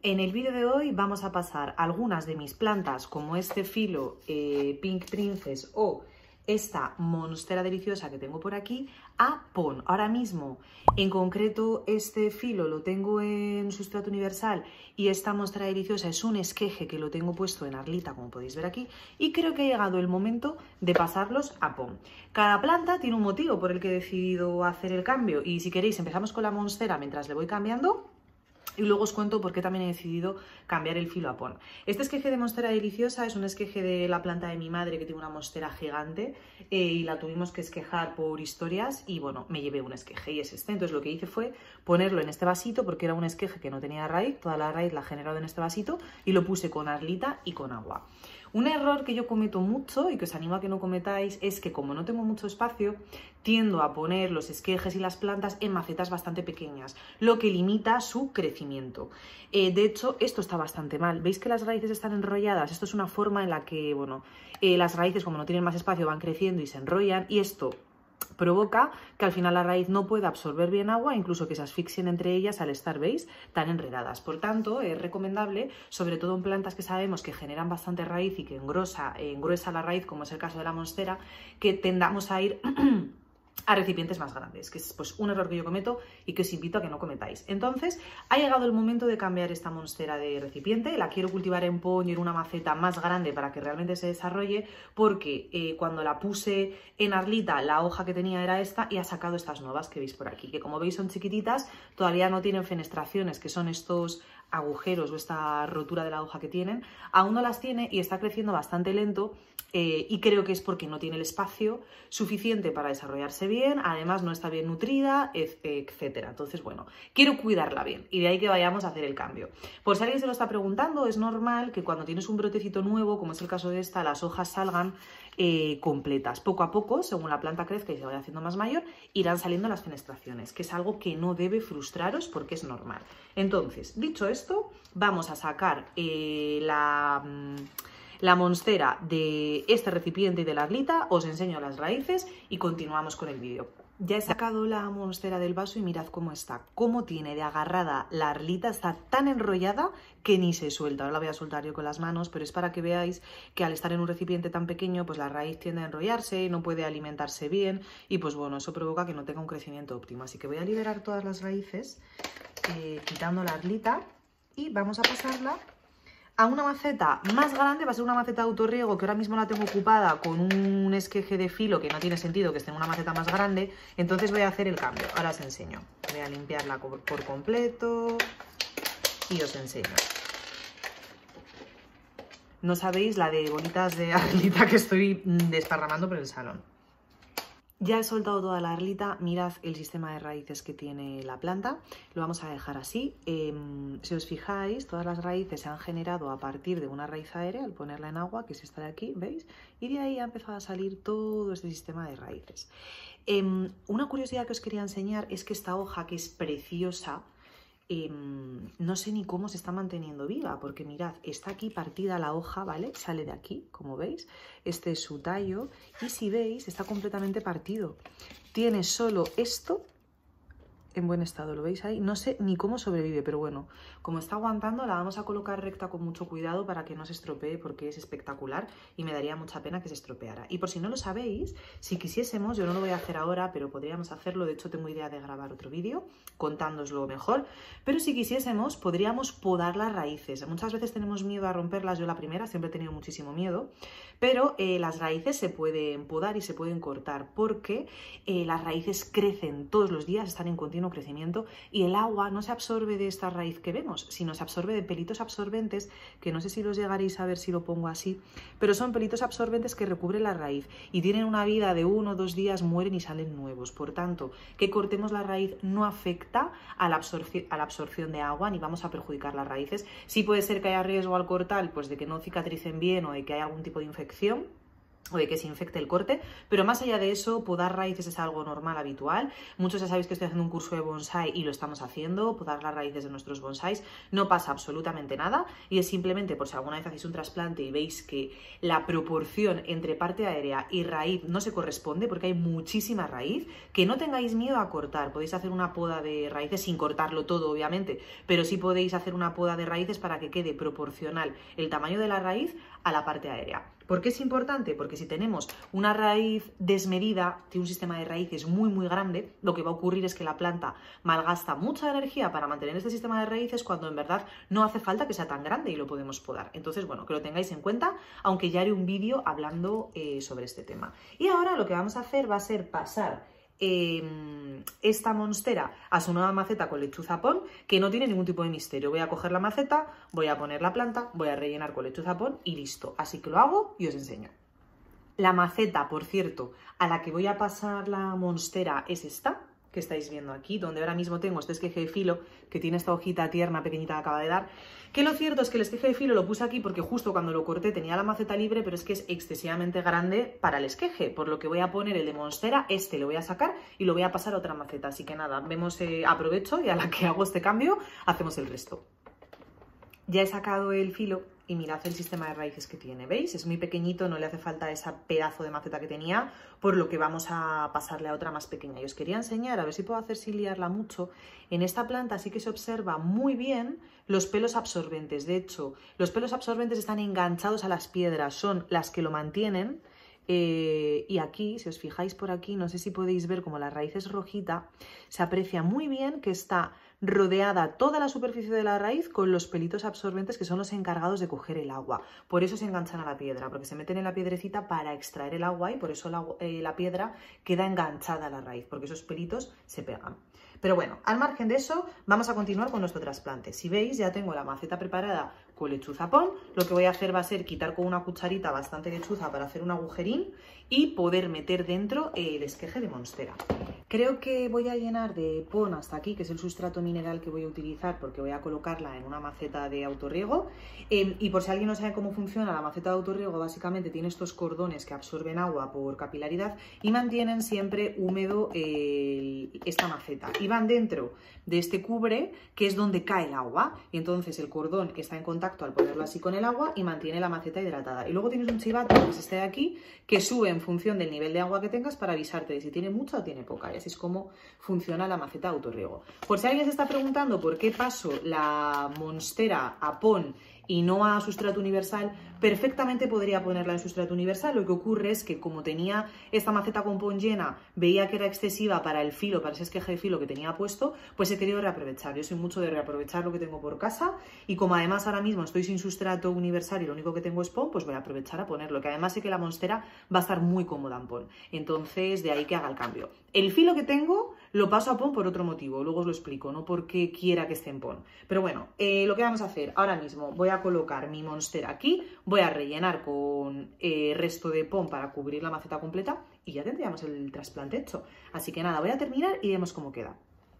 En el vídeo de hoy vamos a pasar algunas de mis plantas, como este filo Pink Princess o esta monstera deliciosa que tengo por aquí, a PON. Ahora mismo, en concreto, este filo lo tengo en sustrato universal y esta monstera deliciosa es un esqueje que lo tengo puesto en Arlita, como podéis ver aquí, y creo que ha llegado el momento de pasarlos a PON. Cada planta tiene un motivo por el que he decidido hacer el cambio y si queréis empezamos con la monstera mientras le voy cambiando. Y luego os cuento por qué también he decidido cambiar el filo a PON. Este esqueje de monstera deliciosa es un esqueje de la planta de mi madre que tiene una monstera gigante y la tuvimos que esquejar por historias y bueno, me llevé un esqueje y es este. Entonces lo que hice fue ponerlo en este vasito porque era un esqueje que no tenía raíz, toda la raíz la he generado en este vasito y lo puse con Arlita y con agua. Un error que yo cometo mucho y que os animo a que no cometáis es que como no tengo mucho espacio, tiendo a poner los esquejes y las plantas en macetas bastante pequeñas, lo que limita su crecimiento. De hecho, esto está bastante mal. ¿Veis que las raíces están enrolladas? Esto es una forma en la que, bueno, las raíces como no tienen más espacio van creciendo y se enrollan y esto provoca que al final la raíz no pueda absorber bien agua, incluso que se asfixien entre ellas al estar, ¿veis?, tan enredadas. Por tanto, es recomendable, sobre todo en plantas que sabemos que generan bastante raíz y que engruesa la raíz, como es el caso de la monstera, que tendamos a ir a recipientes más grandes, que es pues un error que yo cometo y que os invito a que no cometáis. Entonces, ha llegado el momento de cambiar esta monstera de recipiente. La quiero cultivar en PON y en una maceta más grande para que realmente se desarrolle, porque cuando la puse en Arlita, la hoja que tenía era esta y ha sacado estas nuevas que veis por aquí, que como veis son chiquititas, todavía no tienen fenestraciones, que son estos agujeros o esta rotura de la hoja que tienen, aún no las tiene y está creciendo bastante lento y creo que es porque no tiene el espacio suficiente para desarrollarse bien, además no está bien nutrida, etcétera. Entonces, bueno, quiero cuidarla bien y de ahí que vayamos a hacer el cambio. Por si alguien se lo está preguntando, es normal que cuando tienes un brotecito nuevo, como es el caso de esta, las hojas salgan completas. Poco a poco, según la planta crezca y se vaya haciendo más mayor, irán saliendo las fenestraciones, que es algo que no debe frustraros porque es normal. Entonces, dicho esto, vamos a sacar la monstera de este recipiente y de la Arlita, os enseño las raíces y continuamos con el vídeo. Ya he sacado la monstera del vaso y mirad cómo está, cómo tiene de agarrada la Arlita, está tan enrollada que ni se suelta. Ahora la voy a soltar yo con las manos, pero es para que veáis que al estar en un recipiente tan pequeño, pues la raíz tiende a enrollarse, no puede alimentarse bien y pues bueno, eso provoca que no tenga un crecimiento óptimo. Así que voy a liberar todas las raíces, quitando la Arlita y vamos a pasarla a una maceta más grande. Va a ser una maceta de autorriego que ahora mismo la tengo ocupada con un esqueje de filo que no tiene sentido que esté en una maceta más grande, entonces voy a hacer el cambio. Ahora os enseño. Voy a limpiarla por completo y os enseño. No sabéis la de bolitas de Arlita que estoy desparramando por el salón. Ya he soltado toda la Arlita, mirad el sistema de raíces que tiene la planta, lo vamos a dejar así. Si os fijáis, todas las raíces se han generado a partir de una raíz aérea al ponerla en agua, que es esta de aquí, ¿veis? Y de ahí ha empezado a salir todo este sistema de raíces. Una curiosidad que os quería enseñar es que esta hoja, que es preciosa, no sé ni cómo se está manteniendo viva, porque mirad, está aquí partida la hoja, ¿vale? Sale de aquí, como veis, este es su tallo, y si veis, está completamente partido. Tiene solo esto en buen estado, ¿lo veis ahí? No sé ni cómo sobrevive, pero bueno, como está aguantando, la vamos a colocar recta con mucho cuidado para que no se estropee, porque es espectacular y me daría mucha pena que se estropeara. Y por si no lo sabéis, si quisiésemos, yo no lo voy a hacer ahora, pero podríamos hacerlo, de hecho tengo idea de grabar otro vídeo contándoslo mejor, pero si quisiésemos podríamos podar las raíces. Muchas veces tenemos miedo a romperlas, yo la primera siempre he tenido muchísimo miedo, pero las raíces se pueden podar y se pueden cortar porque las raíces crecen todos los días, están en continuo crecimiento y el agua no se absorbe de esta raíz que vemos, sino se absorbe de pelitos absorbentes, que no sé si los llegaréis a ver si lo pongo así, pero son pelitos absorbentes que recubren la raíz y tienen una vida de 1 o 2 días, mueren y salen nuevos. Por tanto, que cortemos la raíz no afecta a la absorción de agua ni vamos a perjudicar las raíces. Sí puede ser que haya riesgo al cortar, pues de que no cicatricen bien o de que haya algún tipo de infección, o de que se infecte el corte, pero más allá de eso, podar raíces es algo normal, habitual. Muchos ya sabéis que estoy haciendo un curso de bonsai y lo estamos haciendo, podar las raíces de nuestros bonsáis, no pasa absolutamente nada y es simplemente por si alguna vez hacéis un trasplante y veis que la proporción entre parte aérea y raíz no se corresponde porque hay muchísima raíz, que no tengáis miedo a cortar, podéis hacer una poda de raíces sin cortarlo todo obviamente, pero sí podéis hacer una poda de raíces para que quede proporcional el tamaño de la raíz a la parte aérea. ¿Por qué es importante? Porque si tenemos una raíz desmedida, tiene un sistema de raíces muy grande, lo que va a ocurrir es que la planta malgasta mucha energía para mantener este sistema de raíces cuando en verdad no hace falta que sea tan grande y lo podemos podar. Entonces, bueno, que lo tengáis en cuenta, aunque ya haré un vídeo hablando sobre este tema. Y ahora lo que vamos a hacer va a ser pasar esta monstera a su nueva maceta con lechuza pon, que no tiene ningún tipo de misterio. Voy a coger la maceta, voy a poner la planta, voy a rellenar con lechuza pon y listo. Así que lo hago y os enseño. La maceta, por cierto, a la que voy a pasar la monstera es esta, que estáis viendo aquí, donde ahora mismo tengo este esqueje de filo que tiene esta hojita tierna pequeñita que acaba de dar, que lo cierto es que el esqueje de filo lo puse aquí porque justo cuando lo corté tenía la maceta libre, pero es que es excesivamente grande para el esqueje, por lo que voy a poner el de monstera, este lo voy a sacar y lo voy a pasar a otra maceta, así que nada, vemos, aprovecho y a la que hago este cambio hacemos el resto. Ya he sacado el filo y mirad el sistema de raíces que tiene, ¿veis? Es muy pequeñito, no le hace falta ese pedazo de maceta que tenía, por lo que vamos a pasarle a otra más pequeña. Y os quería enseñar, a ver si puedo hacer sin liarla mucho. En esta planta sí que se observa muy bien los pelos absorbentes. De hecho, los pelos absorbentes están enganchados a las piedras, son las que lo mantienen. Y aquí, si os fijáis por aquí, no sé si podéis ver como la raíz es rojita, se aprecia muy bien que está rodeada toda la superficie de la raíz con los pelitos absorbentes que son los encargados de coger el agua. Por eso se enganchan a la piedra, porque se meten en la piedrecita para extraer el agua y por eso la piedra queda enganchada a la raíz, porque esos pelitos se pegan. Pero bueno, al margen de eso, vamos a continuar con nuestro trasplante. Si veis, ya tengo la maceta preparada con lechuza pon. Lo que voy a hacer va a ser quitar con una cucharita bastante lechuza para hacer un agujerín y poder meter dentro el esqueje de monstera. Creo que voy a llenar de pon hasta aquí, que es el sustrato mineral que voy a utilizar porque voy a colocarla en una maceta de autorriego. Y por si alguien no sabe cómo funciona, la maceta de autorriego básicamente tiene estos cordones que absorben agua por capilaridad y mantienen siempre húmedo esta maceta. Y van dentro de este cubre, que es donde cae el agua. Y entonces el cordón está en contacto al ponerlo así con el agua y mantiene la maceta hidratada. Y luego tienes un chivato, que es este de aquí, que sube en función del nivel de agua que tengas para avisarte de si tiene mucha o tiene poca. Y así es como funciona la maceta de autorriego. Por si alguien se está preguntando por qué paso la monstera a pon y no a sustrato universal, perfectamente podría ponerla en sustrato universal. Lo que ocurre es que como tenía esta maceta con pon llena, veía que era excesiva para el filo, para ese esqueje de filo que tenía puesto, pues he querido reaprovechar. Yo soy mucho de reaprovechar lo que tengo por casa y como además ahora mismo estoy sin sustrato universal y lo único que tengo es pon, pues voy a aprovechar a ponerlo, que además sé que la monstera va a estar muy cómoda en pon. Entonces de ahí que haga el cambio. El filo que tengo lo paso a pon por otro motivo, luego os lo explico, no porque quiera que esté en pon. Pero bueno, lo que vamos a hacer ahora mismo, voy a colocar mi monstera aquí, voy a rellenar con resto de pon para cubrir la maceta completa y ya tendríamos el trasplante hecho. Así que nada, voy a terminar y vemos cómo queda.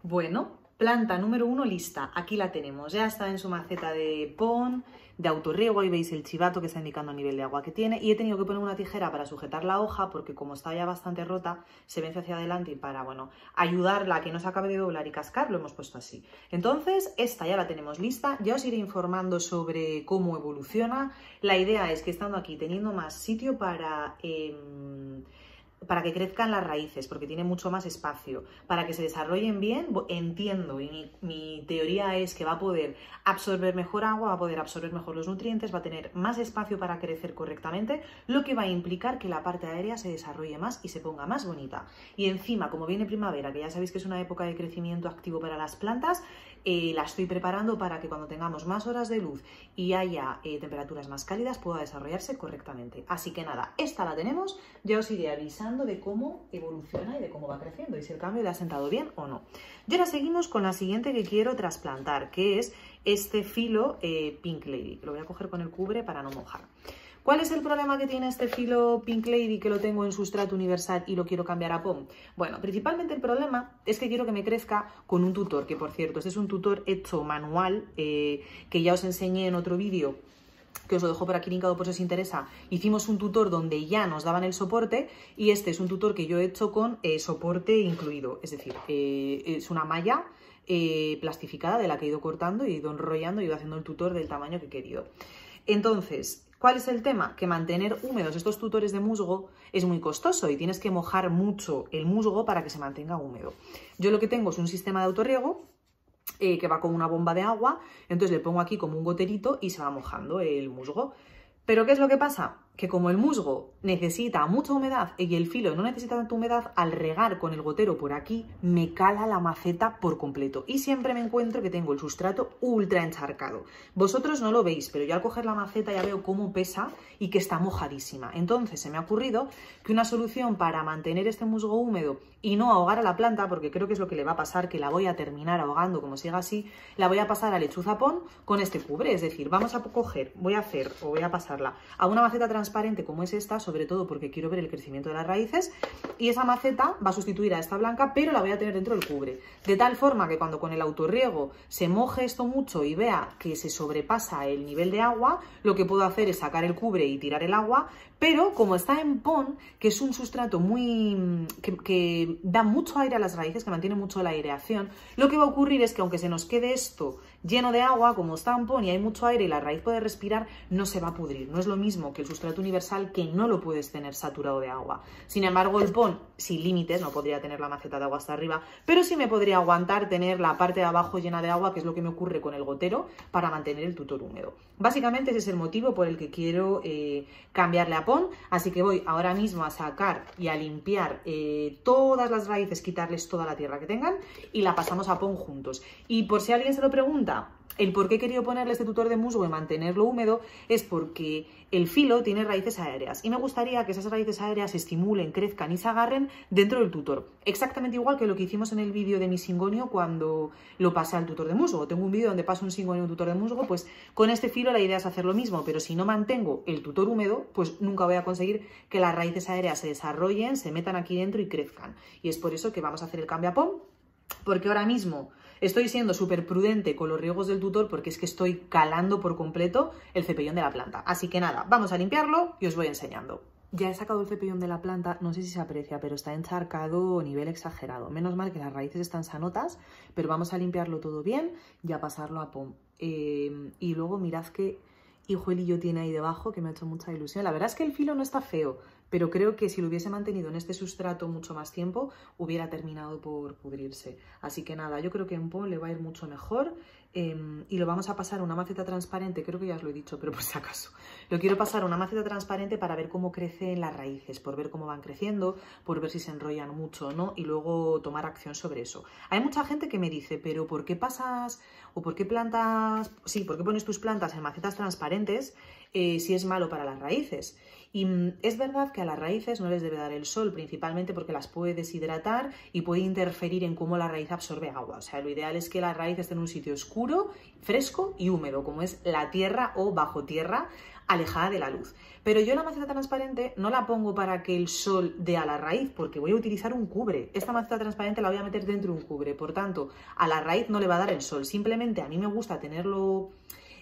Bueno, planta número 1 lista, aquí la tenemos, ya está en su maceta de pon, de autorriego, ahí veis el chivato que está indicando el nivel de agua que tiene y he tenido que poner una tijera para sujetar la hoja porque como está ya bastante rota, se vence hacia adelante y para, bueno, ayudarla a que no se acabe de doblar y cascar, lo hemos puesto así. Entonces, esta ya la tenemos lista, ya os iré informando sobre cómo evoluciona. La idea es que estando aquí, teniendo más sitio para que crezcan las raíces, porque tiene mucho más espacio, para que se desarrollen bien, entiendo, y mi teoría es que va a poder absorber mejor agua, va a poder absorber mejor los nutrientes, va a tener más espacio para crecer correctamente, lo que va a implicar que la parte aérea se desarrolle más y se ponga más bonita. Y encima, como viene primavera, que ya sabéis que es una época de crecimiento activo para las plantas, la estoy preparando para que cuando tengamos más horas de luz y haya temperaturas más cálidas pueda desarrollarse correctamente. Así que nada, esta la tenemos, ya os iré avisando de cómo evoluciona y de cómo va creciendo y si el cambio le ha sentado bien o no. Y ahora seguimos con la siguiente que quiero trasplantar, que es este filo Pink Lady, que lo voy a coger con el cubre para no mojar. ¿Cuál es el problema que tiene este filo Pink Lady que lo tengo en sustrato universal y lo quiero cambiar a pon? Bueno, principalmente el problema es que quiero que me crezca con un tutor, que por cierto, este es un tutor hecho manual, que ya os enseñé en otro vídeo que os lo dejo por aquí linkado por si os interesa, hicimos un tutor donde ya nos daban el soporte y este es un tutor que yo he hecho con soporte incluido, es decir, es una malla plastificada de la que he ido cortando y he ido enrollando y he ido haciendo el tutor del tamaño que he querido. Entonces, ¿cuál es el tema? Que mantener húmedos estos tutores de musgo es muy costoso y tienes que mojar mucho el musgo para que se mantenga húmedo. Yo lo que tengo es un sistema de autorriego que va con una bomba de agua, entonces le pongo aquí como un goterito y se va mojando el musgo. ¿Pero qué es lo que pasa? Que como el musgo necesita mucha humedad y el filo no necesita tanta humedad, al regar con el gotero por aquí me cala la maceta por completo y siempre me encuentro que tengo el sustrato ultra encharcado. Vosotros no lo veis, pero yo al coger la maceta ya veo cómo pesa y que está mojadísima. Entonces se me ha ocurrido que una solución para mantener este musgo húmedo y no ahogar a la planta, porque creo que es lo que le va a pasar, que la voy a terminar ahogando como siga así, la voy a pasar a lechuzapón con este cubre. Es decir, vamos a coger, voy a pasarla a una maceta transparente como es esta, sobre todo porque quiero ver el crecimiento de las raíces, y esa maceta va a sustituir a esta blanca, pero la voy a tener dentro del cubre, de tal forma que cuando con el autorriego se moje esto mucho y vea que se sobrepasa el nivel de agua, lo que puedo hacer es sacar el cubre y tirar el agua, pero como está en PON, que es un sustrato muy que da mucho aire a las raíces, que mantiene mucho la aireación, lo que va a ocurrir es que aunque se nos quede esto lleno de agua, como está en PON y hay mucho aire y la raíz puede respirar, no se va a pudrir. No es lo mismo que el sustrato universal, que no lo puedes tener saturado de agua. Sin embargo, el PON, sin límites, no podría tener la maceta de agua hasta arriba, pero sí me podría aguantar tener la parte de abajo llena de agua, que es lo que me ocurre con el gotero, para mantener el tutor húmedo. Básicamente ese es el motivo por el que quiero cambiarle a PON, así que voy ahora mismo a sacar y a limpiar todas las raíces, quitarles toda la tierra que tengan y la pasamos a PON juntos. Y por si alguien se lo pregunta, el por qué he querido ponerle este tutor de musgo y mantenerlo húmedo es porque el filo tiene raíces aéreas y me gustaría que esas raíces aéreas se estimulen, crezcan y se agarren dentro del tutor. Exactamente igual que lo que hicimos en el vídeo de mi singonio cuando lo pasé al tutor de musgo. Tengo un vídeo donde paso un singonio y un tutor de musgo, pues con este filo la idea es hacer lo mismo, pero si no mantengo el tutor húmedo, pues nunca voy a conseguir que las raíces aéreas se desarrollen, se metan aquí dentro y crezcan. Y es por eso que vamos a hacer el cambio a PON, porque ahora mismo estoy siendo súper prudente con los riegos del tutor porque es que estoy calando por completo el cepellón de la planta. Así que nada, vamos a limpiarlo y os voy enseñando. Ya he sacado el cepellón de la planta, no sé si se aprecia, pero está encharcado a nivel exagerado. Menos mal que las raíces están sanotas, pero vamos a limpiarlo todo bien y a pasarlo a PON. Y luego mirad qué hijuelillo tiene ahí debajo, que me ha hecho mucha ilusión. La verdad es que el filo no está feo, pero creo que si lo hubiese mantenido en este sustrato mucho más tiempo, hubiera terminado por pudrirse. Así que nada, yo creo que en PON le va a ir mucho mejor y lo vamos a pasar a una maceta transparente, creo que ya os lo he dicho, pero por si acaso. Lo quiero pasar a una maceta transparente para ver cómo crecen las raíces, por ver cómo van creciendo, por ver si se enrollan mucho o no y luego tomar acción sobre eso. Hay mucha gente que me dice, pero ¿por qué pasas o por qué plantas, sí, por qué pones tus plantas en macetas transparentes si es malo para las raíces? Y es verdad que a las raíces no les debe dar el sol, principalmente porque las puede deshidratar y puede interferir en cómo la raíz absorbe agua. O sea, lo ideal es que la raíz esté en un sitio oscuro, fresco y húmedo, como es la tierra o bajo tierra, alejada de la luz. Pero yo la maceta transparente no la pongo para que el sol dé a la raíz, porque voy a utilizar un cubre. Esta maceta transparente la voy a meter dentro de un cubre, por tanto, a la raíz no le va a dar el sol. Simplemente a mí me gusta tenerlo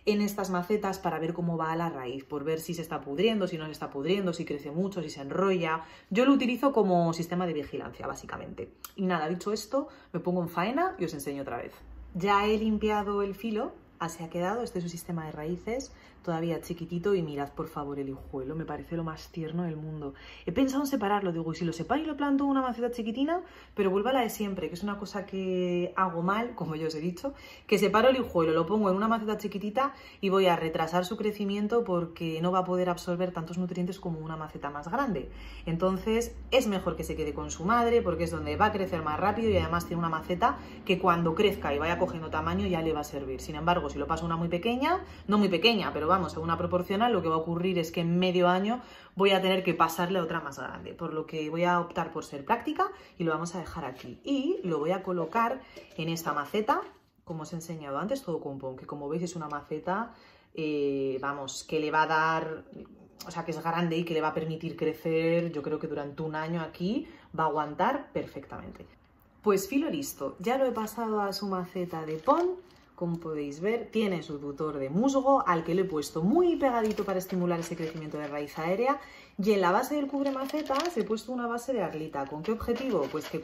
en estas macetas para ver cómo va la raíz, por ver si se está pudriendo, si no se está pudriendo, si crece mucho, si se enrolla. Yo lo utilizo como sistema de vigilancia, básicamente. Y nada, dicho esto, me pongo en faena y os enseño otra vez. Ya he limpiado el filo, así ha quedado. Este es su sistema de raíces, todavía chiquitito, y mirad por favor el hijuelo, me parece lo más tierno del mundo. He pensado en separarlo, digo, y si lo separo y lo planto en una maceta chiquitina, pero vuelvo a la de siempre, que es una cosa que hago mal, como ya os he dicho, que separo el hijuelo, lo pongo en una maceta chiquitita y voy a retrasar su crecimiento porque no va a poder absorber tantos nutrientes como una maceta más grande. Entonces es mejor que se quede con su madre porque es donde va a crecer más rápido y además tiene una maceta que cuando crezca y vaya cogiendo tamaño ya le va a servir. Sin embargo, si lo paso a una muy pequeña, no muy pequeña, pero vamos, a una proporcional, lo que va a ocurrir es que en medio año voy a tener que pasarle a otra más grande, por lo que voy a optar por ser práctica y lo vamos a dejar aquí. Y lo voy a colocar en esta maceta, como os he enseñado antes, todo con PON, que como veis es una maceta, vamos, que le va a dar, o sea, que es grande y que le va a permitir crecer, yo creo que durante un año aquí va a aguantar perfectamente. Pues filo listo, ya lo he pasado a su maceta de PON. como podéis ver, tiene su tutor de musgo al que le he puesto muy pegadito para estimular ese crecimiento de raíz aérea, y en la base del cubre macetas he puesto una base de Arlita. ¿Con qué objetivo? Pues que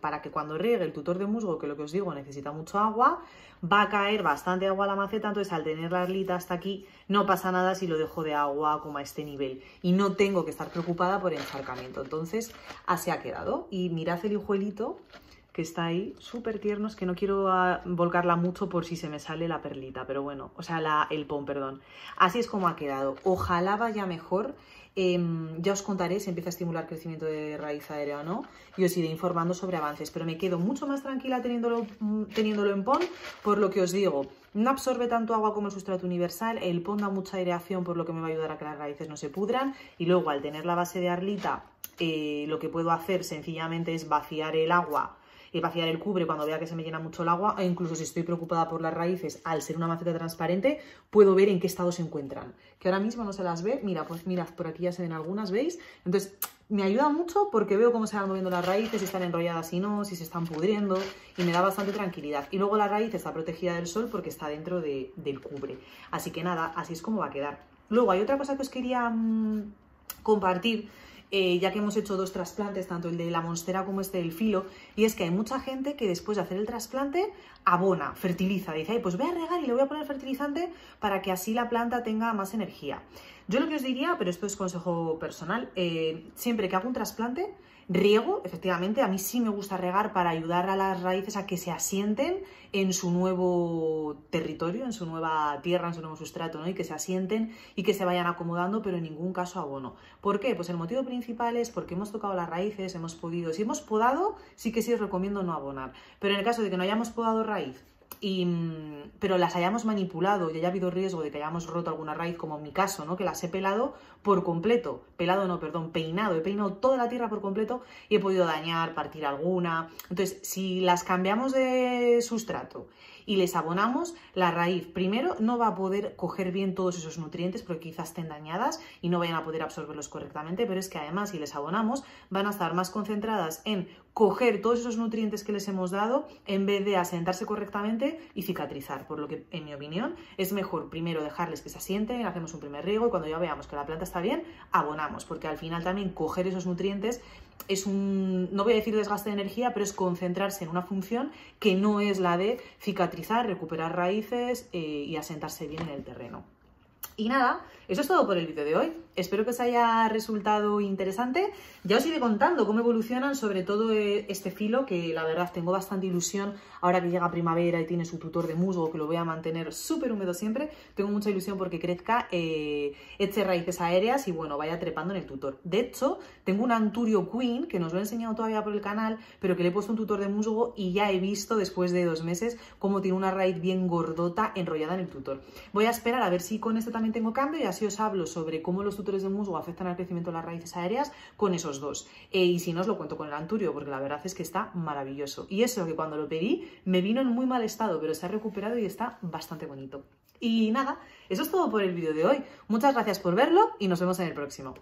para que cuando riegue el tutor de musgo, que lo que os digo necesita mucho agua, va a caer bastante agua a la maceta, entonces al tener la Arlita hasta aquí no pasa nada si lo dejo de agua como a este nivel y no tengo que estar preocupada por encharcamiento. Entonces así ha quedado, y mirad el hijuelito que está ahí, súper tiernos, que no quiero volcarla mucho por si se me sale la perlita, pero bueno, o sea, el pon, perdón. Así es como ha quedado. Ojalá vaya mejor. Ya os contaré si empieza a estimular crecimiento de raíz aérea o no, y os iré informando sobre avances, pero me quedo mucho más tranquila teniéndolo en pon, por lo que os digo, no absorbe tanto agua como el sustrato universal, el pon da mucha aireación, por lo que me va a ayudar a que las raíces no se pudran, y luego al tener la base de Arlita, lo que puedo hacer sencillamente es vaciar el agua y vaciar el cubre cuando vea que se me llena mucho el agua, e incluso si estoy preocupada por las raíces, al ser una maceta transparente, puedo ver en qué estado se encuentran. Que ahora mismo no se las ve, mira, pues mirad, por aquí ya se ven algunas, ¿veis? Entonces, me ayuda mucho porque veo cómo se van moviendo las raíces, si están enrolladas y no, si se están pudriendo, y me da bastante tranquilidad. Y luego la raíz está protegida del sol porque está dentro del cubre. Así que nada, así es como va a quedar. Luego, hay otra cosa que os quería compartir, ya que hemos hecho 2 trasplantes, tanto el de la monstera como este del filo, y es que hay mucha gente que después de hacer el trasplante abona, fertiliza, dice, pues voy a regar y le voy a poner fertilizante para que así la planta tenga más energía. Yo lo que os diría, pero esto es consejo personal, siempre que hago un trasplante, riego, efectivamente, a mí sí me gusta regar para ayudar a las raíces a que se asienten en su nuevo territorio, en su nueva tierra, en su nuevo sustrato, ¿no? Y que se asienten y que se vayan acomodando, pero en ningún caso abono. ¿Por qué? Pues el motivo principal es porque hemos tocado las raíces, hemos podido, si hemos podado, sí que sí os recomiendo no abonar, pero en el caso de que no hayamos podado raíz, pero las hayamos manipulado y haya habido riesgo de que hayamos roto alguna raíz, como en mi caso, ¿no? Que las he pelado por completo, peinado, he peinado toda la tierra por completo y he podido dañar, partir alguna. Entonces, si las cambiamos de sustrato y les abonamos, la raíz primero no va a poder coger bien todos esos nutrientes porque quizás estén dañadas y no vayan a poder absorberlos correctamente, pero es que además si les abonamos van a estar más concentradas en coger todos esos nutrientes que les hemos dado en vez de asentarse correctamente y cicatrizar, por lo que en mi opinión es mejor primero dejarles que se asienten, hacemos un primer riego y cuando ya veamos que la planta está bien, abonamos, porque al final también coger esos nutrientes es no voy a decir desgaste de energía, pero es concentrarse en una función que no es la de cicatrizar, recuperar raíces y asentarse bien en el terreno. Y nada, eso es todo por el vídeo de hoy. Espero que os haya resultado interesante. Ya os iré contando cómo evolucionan, sobre todo este filo, que la verdad tengo bastante ilusión ahora que llega primavera y tiene su tutor de musgo, que lo voy a mantener súper húmedo siempre. Tengo mucha ilusión porque crezca, eche raíces aéreas y bueno, vaya trepando en el tutor. De hecho, tengo un Anturio Queen, que nos lo he enseñado todavía por el canal, pero que le he puesto un tutor de musgo y ya he visto después de 2 meses cómo tiene una raíz bien gordota enrollada en el tutor. Voy a esperar a ver si con este también tengo cambio y así os hablo sobre cómo los tutores de musgo afectan al crecimiento de las raíces aéreas con esos 2. Y si no, os lo cuento con el Anturio, porque la verdad es que está maravilloso. Y eso que cuando lo pedí me vino en muy mal estado, pero se ha recuperado y está bastante bonito. Y nada, eso es todo por el vídeo de hoy. Muchas gracias por verlo y nos vemos en el próximo.